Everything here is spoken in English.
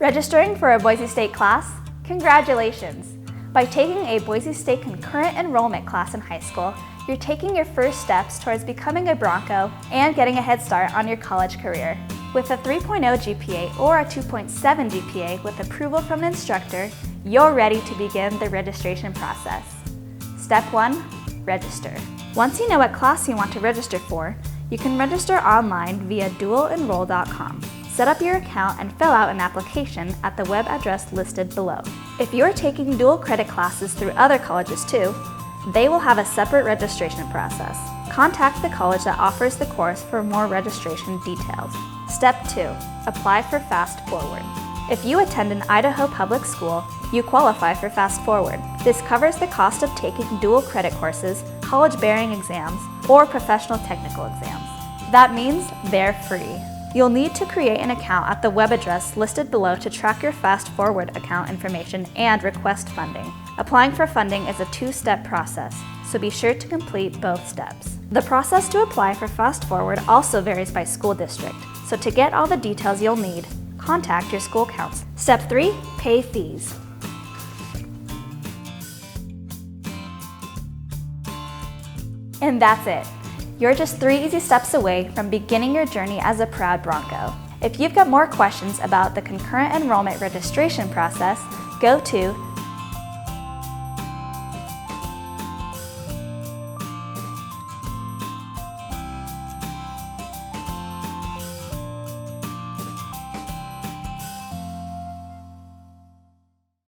Registering for a Boise State class? Congratulations! By taking a Boise State Concurrent Enrollment class in high school, you're taking your first steps towards becoming a Bronco and getting a head start on your college career. With a 3.0 GPA or a 2.7 GPA with approval from an instructor, you're ready to begin the registration process. Step 1. Register. Once you know what class you want to register for, you can register online via dualenroll.com. Set up your account and fill out an application at the web address listed below. If you're taking dual credit classes through other colleges too, they will have a separate registration process. Contact the college that offers the course for more registration details. Step 2. Apply for Fast Forward. If you attend an Idaho public school, you qualify for Fast Forward. This covers the cost of taking dual credit courses, college-bearing exams, or professional technical exams. That means they're free. You'll need to create an account at the web address listed below to track your Fast Forward account information and request funding. Applying for funding is a two-step process, so be sure to complete both steps. The process to apply for Fast Forward also varies by school district, so to get all the details you'll need, contact your school council. Step 3. Pay fees. And that's it. You're just 3 easy steps away from beginning your journey as a proud Bronco. If you've got more questions about the concurrent enrollment registration process, go to